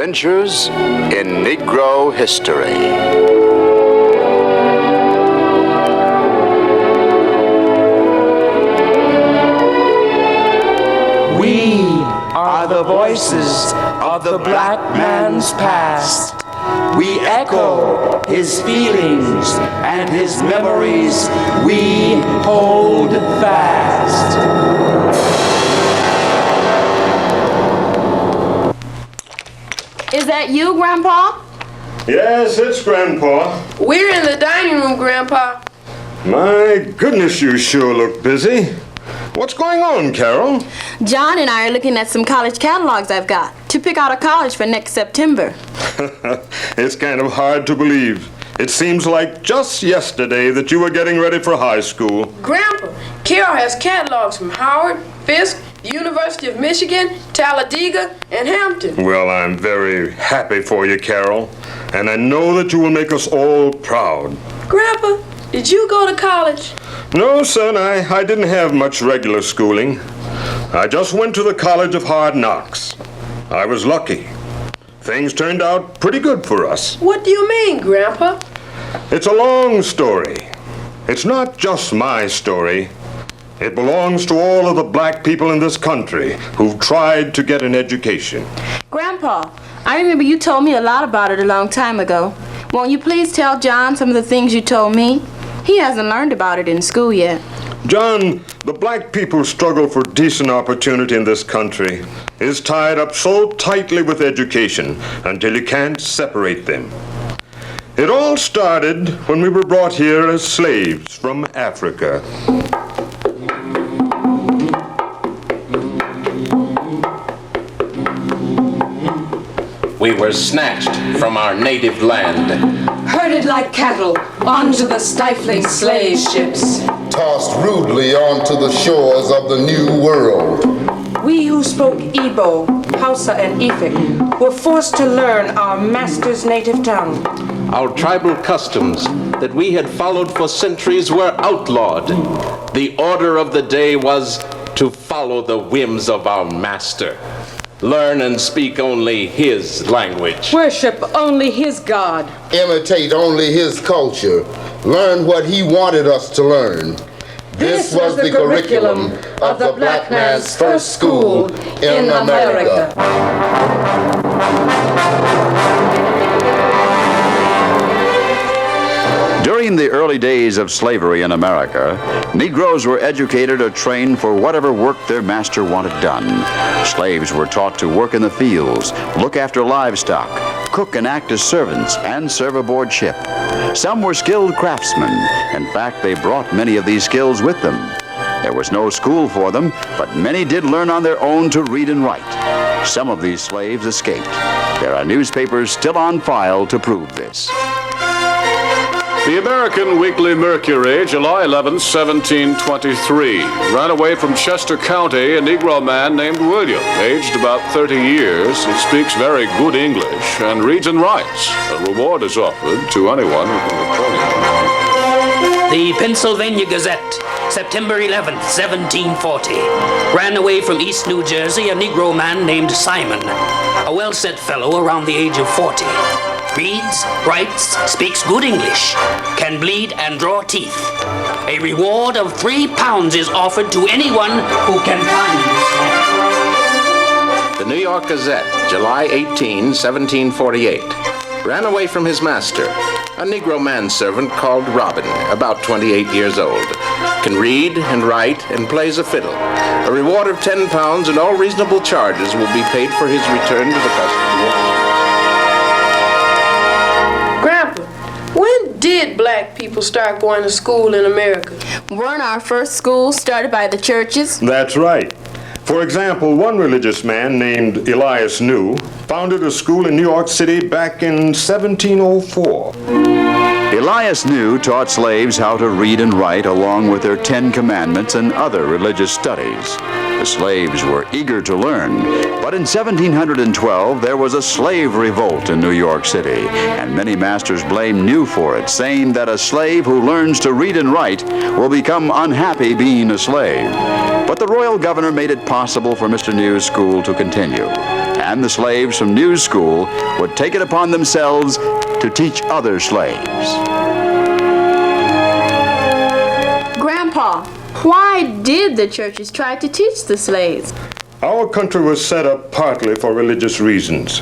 Adventures in Negro History. We are the voices of the black man's past. We echo his feelings and his memories we hold fast. Is that you, Grandpa? Yes, it's Grandpa. We're in the dining room, Grandpa. My goodness, you sure look busy. What's going on, Carol? John and I are looking at some college catalogs I've got to pick out a college for next September. It's kind of hard to believe. It seems like just yesterday that you were getting ready for high school. Grandpa, Carol has catalogs from Howard, Fisk, the University of Michigan, Talladega, and Hampton. Well, I'm very happy for you, Carol, and I know that you will make us all proud. Grandpa, did you go to college? No, son, I didn't have much regular schooling. I just went to the College of Hard Knocks. I was lucky. Things turned out pretty good for us. What do you mean, Grandpa? It's a long story. It's not just my story. It belongs to all of the black people in this country who've tried to get an education. Grandpa, I remember you told me a lot about it a long time ago. Won't you please tell John some of the things you told me? He hasn't learned about it in school yet. John, the black people's struggle for decent opportunity in this country is tied up so tightly with education until you can't separate them. It all started when we were brought here as slaves from Africa. We were snatched from our native land, herded like cattle onto the stifling slave ships, tossed rudely onto the shores of the New World. We who spoke Igbo, Hausa, and Efik were forced to learn our master's native tongue. Our tribal customs that we had followed for centuries were outlawed. The order of the day was to follow the whims of our master. Learn and speak only his language. Worship only his God. Imitate only his culture. Learn what he wanted us to learn. This was the curriculum of the black man's first school in America. During the early days of slavery in America, Negroes were educated or trained for whatever work their master wanted done. Slaves were taught to work in the fields, look after livestock, cook and act as servants, and serve aboard ship. Some were skilled craftsmen. In fact, they brought many of these skills with them. There was no school for them, but many did learn on their own to read and write. Some of these slaves escaped. There are newspapers still on file to prove this. The American Weekly Mercury, July 11, 1723. Ran away from Chester County a Negro man named William, aged about 30 years. He speaks very good English and reads and writes. A reward is offered to anyone who can report him. The Pennsylvania Gazette, September 11th, 1740. Ran away from East New Jersey a Negro man named Simon, a well-set fellow around the age of 40. Reads, writes, speaks good English, can bleed and draw teeth. A reward of £3 is offered to anyone who can find this man. The New York Gazette, July 18, 1748. Ran away from his master, a Negro manservant called Robin, about 28 years old. Can read and write and plays a fiddle. A reward of £10 and all reasonable charges will be paid for his return to the custody. Grandpa, when did black people start going to school in America? Weren't our first schools started by the churches? That's right. For example, one religious man named Elias New founded a school in New York City back in 1704. Elias New taught slaves how to read and write along with their 10 Commandments and other religious studies. The slaves were eager to learn, but in 1712 there was a slave revolt in New York City, and many masters blamed New for it, saying that a slave who learns to read and write will become unhappy being a slave. But the royal governor made it possible for Mr. New's school to continue. And the slaves from New's school would take it upon themselves to teach other slaves. Grandpa, why did the churches try to teach the slaves? Our country was set up partly for religious reasons.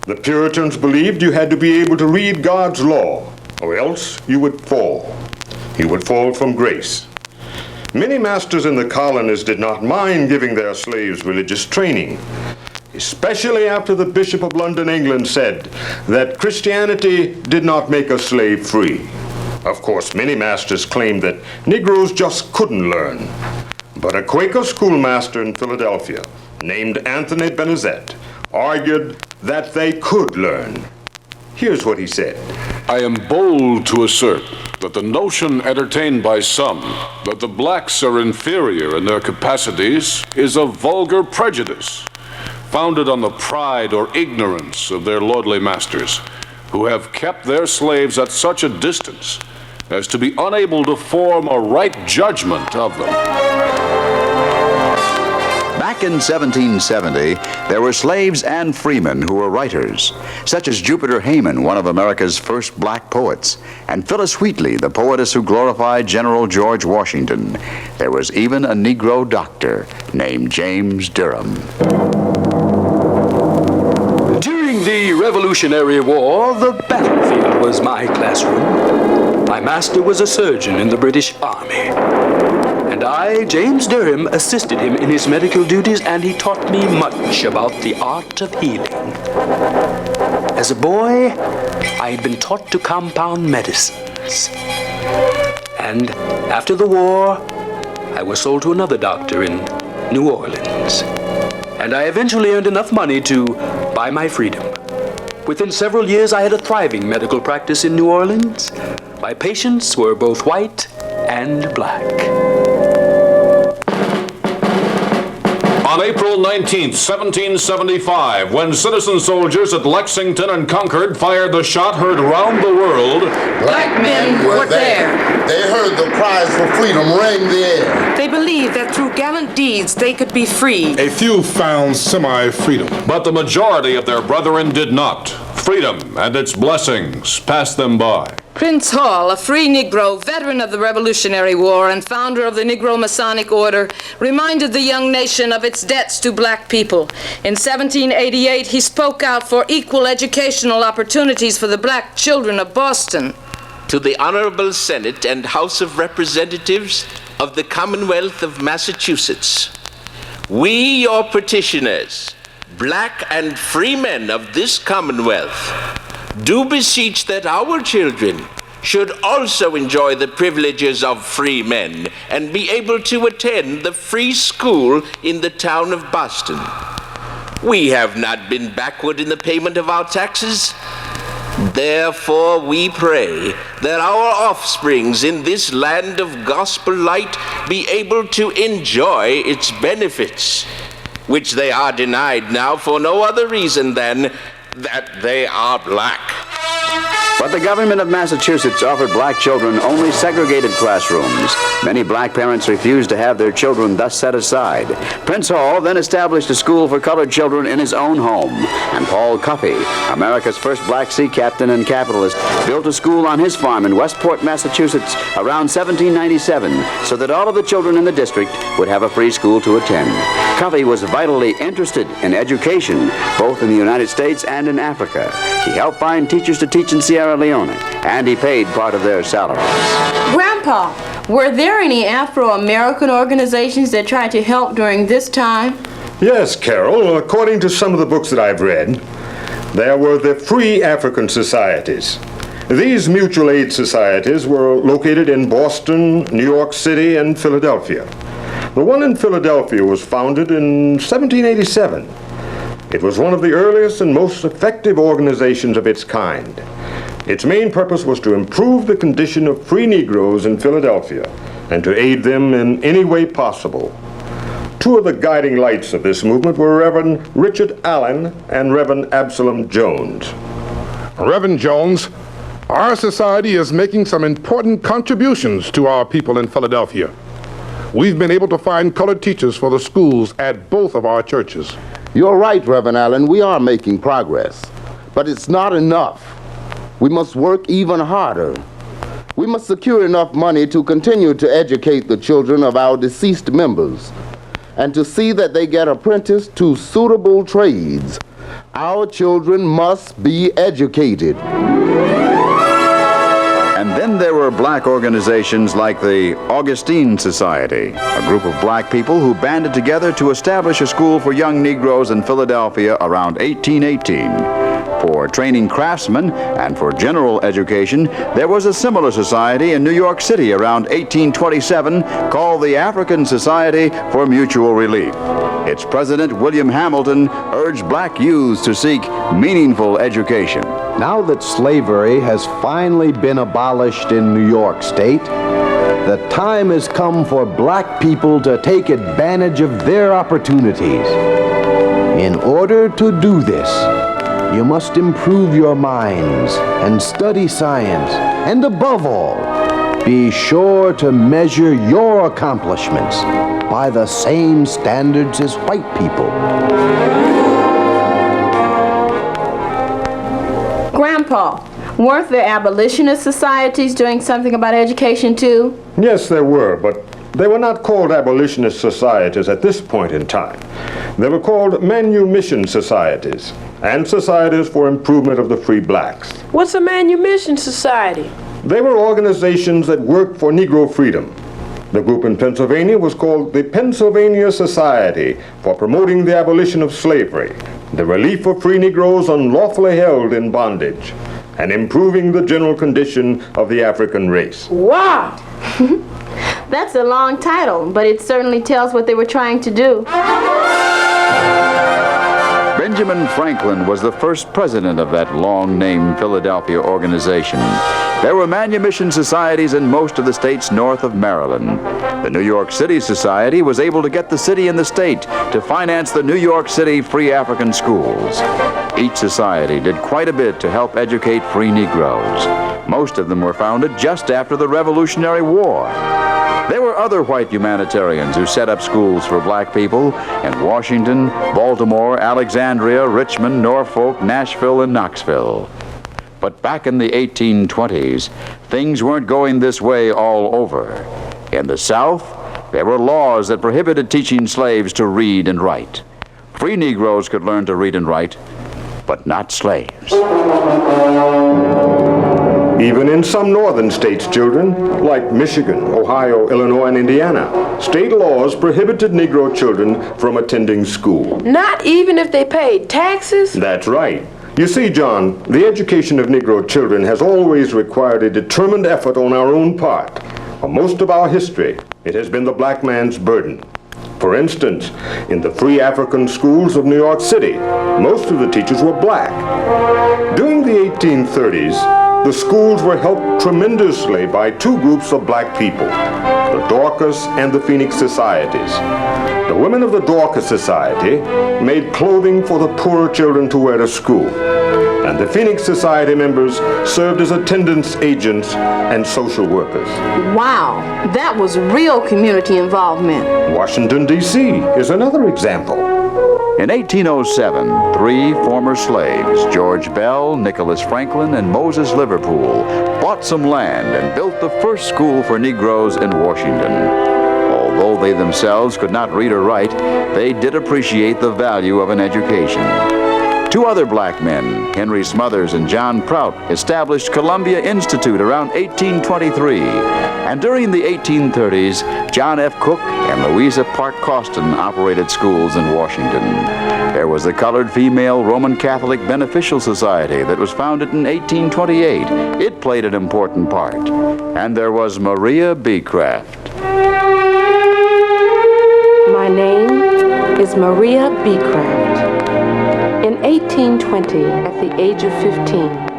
The Puritans believed you had to be able to read God's law, or else you would fall. You would fall from grace. Many masters in the colonies did not mind giving their slaves religious training, especially after the Bishop of London, England, said that Christianity did not make a slave free. Of course, many masters claimed that Negroes just couldn't learn. But a Quaker schoolmaster in Philadelphia, named Anthony Benezet, argued that they could learn. Here's what he said. I am bold to assert that the notion entertained by some that the blacks are inferior in their capacities is a vulgar prejudice, founded on the pride or ignorance of their lordly masters, who have kept their slaves at such a distance as to be unable to form a right judgment of them. Back in 1770, there were slaves and freemen who were writers, such as Jupiter Hayman, one of America's first black poets, and Phyllis Wheatley, the poetess who glorified General George Washington. There was even a Negro doctor named James Durham. During the Revolutionary War, the battlefield was my classroom. My master was a surgeon in the British Army. And I, James Durham, assisted him in his medical duties, and he taught me much about the art of healing. As a boy, I had been taught to compound medicines. And after the war, I was sold to another doctor in New Orleans. And I eventually earned enough money to buy my freedom. Within several years, I had a thriving medical practice in New Orleans. My patients were both white and black. On April 19th, 1775, when citizen soldiers at Lexington and Concord fired the shot heard around the world, Black men were there. They heard the cries for freedom ring the air. They believed that through gallant deeds they could be free. A few found semi-freedom. but the majority of their brethren did not. Freedom and its blessings passed them by. Prince Hall, a free Negro, veteran of the Revolutionary War and founder of the Negro Masonic Order, reminded the young nation of its debts to black people. In 1788, he spoke out for equal educational opportunities for the black children of Boston. To the Honorable Senate and House of Representatives of the Commonwealth of Massachusetts, we, your petitioners, black and free men of this Commonwealth, do beseech that our children should also enjoy the privileges of free men and be able to attend the free school in the town of Boston. We have not been backward in the payment of our taxes. Therefore, we pray that our offsprings in this land of gospel light be able to enjoy its benefits, which they are denied now for no other reason than that they are black. But the government of Massachusetts offered black children only segregated classrooms. Many black parents refused to have their children thus set aside. Prince Hall then established a school for colored children in his own home. And Paul Cuffey, America's first black sea captain and capitalist, built a school on his farm in Westport, Massachusetts around 1797 so that all of the children in the district would have a free school to attend. Cuffey was vitally interested in education, both in the United States and in Africa. He helped find teachers to teach in Sierra Leone, and he paid part of their salaries. Grandpa, were there any Afro-American organizations that tried to help during this time? Yes, Carol. According to some of the books that I've read, there were the Free African Societies. These mutual aid societies were located in Boston, New York City, and Philadelphia. The one in Philadelphia was founded in 1787. It was one of the earliest and most effective organizations of its kind. Its main purpose was to improve the condition of free Negroes in Philadelphia and to aid them in any way possible. Two of the guiding lights of this movement were Reverend Richard Allen and Reverend Absalom Jones. Reverend Jones, our society is making some important contributions to our people in Philadelphia. we've been able to find colored teachers for the schools at both of our churches. You're right, Reverend Allen. We are making progress. But it's not enough. We must work even harder. We must secure enough money to continue to educate the children of our deceased members and to see that they get apprenticed to suitable trades. Our children must be educated. And then there were black organizations like the Augustine Society, a group of black people who banded together to establish a school for young Negroes in Philadelphia around 1818. For training craftsmen and for general education, there was a similar society in New York City around 1827 called the African Society for Mutual Relief. Its president, William Hamilton, urged black youths to seek meaningful education. Now that slavery has finally been abolished in New York State, the time has come for black people to take advantage of their opportunities. In order to do this, you must improve your minds and study science, and above all, be sure to measure your accomplishments by the same standards as white people. Grandpa, weren't there abolitionist societies doing something about education too? Yes, there were, but they were not called abolitionist societies at this point in time. They were called manumission societies, and societies for improvement of the free blacks. What's a manumission society? They were organizations that worked for Negro freedom. The group in Pennsylvania was called the Pennsylvania Society for Promoting the Abolition of Slavery, the relief of free Negroes unlawfully held in bondage, and improving the general condition of the African race. Wow! That's a long title, but it certainly tells what they were trying to do. Benjamin Franklin was the first president of that long-named Philadelphia organization. There were manumission societies in most of the states north of Maryland. The New York City Society was able to get the city and the state to finance the New York City Free African Schools. Each society did quite a bit to help educate free Negroes. Most of them were founded just after the Revolutionary War. There were other white humanitarians who set up schools for black people in Washington, Baltimore, Alexandria, Richmond, Norfolk, Nashville, and Knoxville. But back in the 1820s, things weren't going this way all over. In the South, there were laws that prohibited teaching slaves to read and write. Free Negroes could learn to read and write, but not slaves. Even in some northern states, children, like Michigan, Ohio, Illinois, and Indiana, state laws prohibited Negro children from attending school. Not even if they paid taxes? That's right. You see, John, the education of Negro children has always required a determined effort on our own part. For most of our history, it has been the black man's burden. For instance, in the free African schools of New York City, most of the teachers were black. During the 1830s, the schools were helped tremendously by two groups of black people, the Dorcas and the Phoenix Societies. The women of the Dorcas Society made clothing for the poorer children to wear to school, and the Phoenix Society members served as attendance agents and social workers. Wow, that was real community involvement. Washington, D.C. is another example. In 1807, three former slaves, George Bell, Nicholas Franklin, and Moses Liverpool, bought some land and built the first school for Negroes in Washington. Although they themselves could not read or write, they did appreciate the value of an education. Two other black men, Henry Smothers and John Prout, established Columbia Institute around 1823. And during the 1830s, John F. Cook and Louisa Park Costin operated schools in Washington. There was the Colored Female Roman Catholic Beneficial Society that was founded in 1828. It played an important part. And there was Maria Beecraft. My name is Maria Beecraft. In 1820, at the age of 15,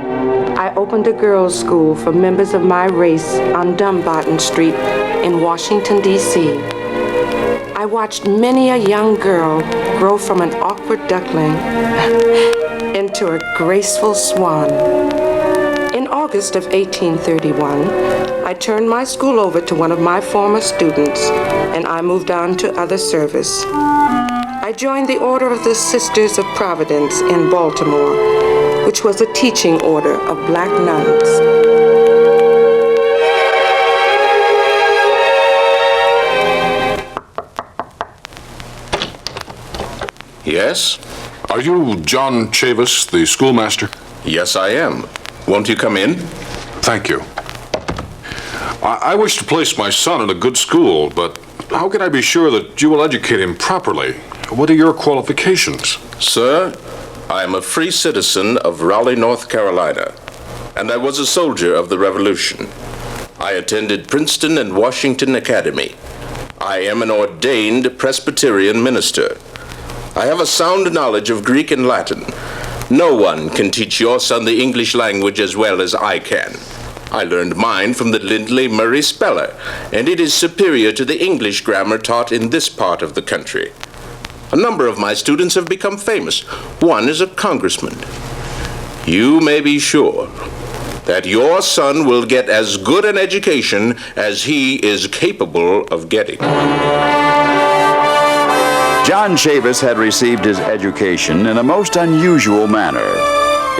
I opened a girls' school for members of my race on Dumbarton Street in Washington, D.C. I watched many a young girl grow from an awkward duckling into a graceful swan. In August August of 1831, I turned my school over to one of my former students, and I moved on to other service. I joined the Order of the Sisters of Providence in Baltimore, which was a teaching order of black nuns. Yes? Are you John Chavis, the schoolmaster? Yes, I am. Won't you come in? Thank you. I wish to place my son in a good school, but how can I be sure that you will educate him properly? What are your qualifications? Sir, I am a free citizen of Raleigh, North Carolina, and I was a soldier of the Revolution. I attended Princeton and Washington Academy. I am an ordained Presbyterian minister. I have a sound knowledge of Greek and Latin. No one can teach your son the English language as well as I can. I learned mine from the Lindley Murray Speller, and it is superior to the English grammar taught in this part of the country. A number of my students have become famous. One is a congressman. You may be sure that your son will get as good an education as he is capable of getting. John Chavis had received his education in a most unusual manner.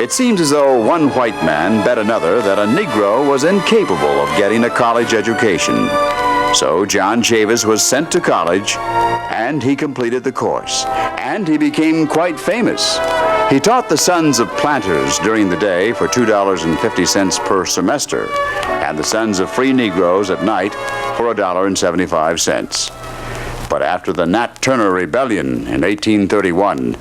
It seems as though one white man bet another that a Negro was incapable of getting a college education. So John Chavis was sent to college, and he completed the course, and he became quite famous. He taught the sons of planters during the day for $2.50 per semester, and the sons of free Negroes at night for $1.75. But after the Nat Turner Rebellion in 1831,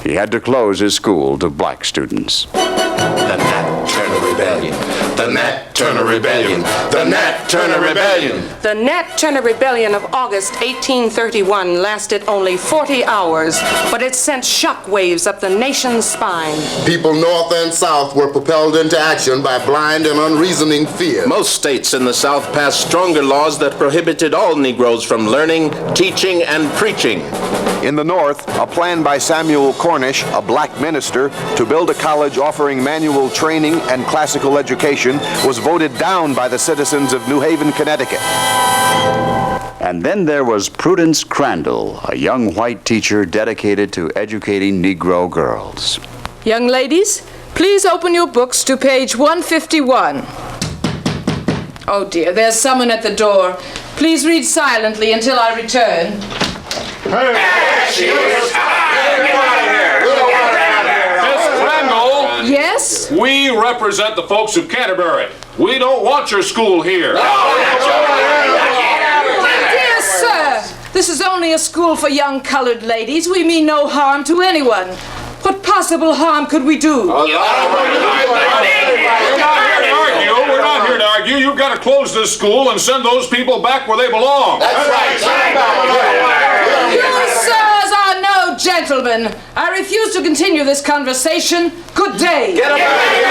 he had to close his school to black students. The Nat Turner Rebellion. The Nat Turner Rebellion. The Nat Turner Rebellion. The Nat Turner Rebellion of August 1831 lasted only 40 hours, but it sent shockwaves up the nation's spine. People north and south were propelled into action by blind and unreasoning fear. Most states in the South passed stronger laws that prohibited all Negroes from learning, teaching, and preaching. In the North, a plan by Samuel Cornish, a black minister, to build a college offering manual training and classical education was voted down by the citizens of New Haven, Connecticut. And then there was Prudence Crandall, a young white teacher dedicated to educating Negro girls. Young ladies, please open your books to page 151. Oh dear, there's someone at the door. Please read silently until I return. There she is! Miss Crandall! Yes? We represent the folks of Canterbury. We don't want your school here. Dear sir, this is only a school for young colored ladies. We mean no harm to anyone. What possible harm could we do? We're not here to argue. You've got to close this school and send those people back where they belong. That's right. You sirs are no gentlemen. I refuse to continue this conversation. Good day. Get up out of here.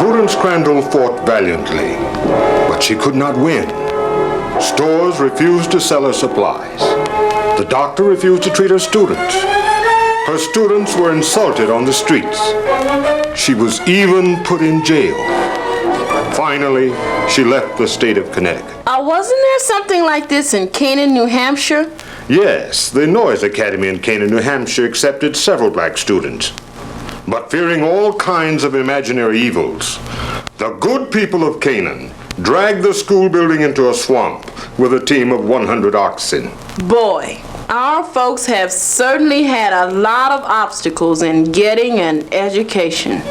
Prudence Crandall fought valiantly, but she could not win. Stores refused to sell her supplies. The doctor refused to treat her students. Her students were insulted on the streets. She was even put in jail. Finally, she left the state of Connecticut. Wasn't there something like this in Canaan, New Hampshire? Yes, the Noyes Academy in Canaan, New Hampshire accepted several black students. But fearing all kinds of imaginary evils, the good people of Canaan dragged the school building into a swamp with a team of 100 oxen. Boy, our folks have certainly had a lot of obstacles in getting an education.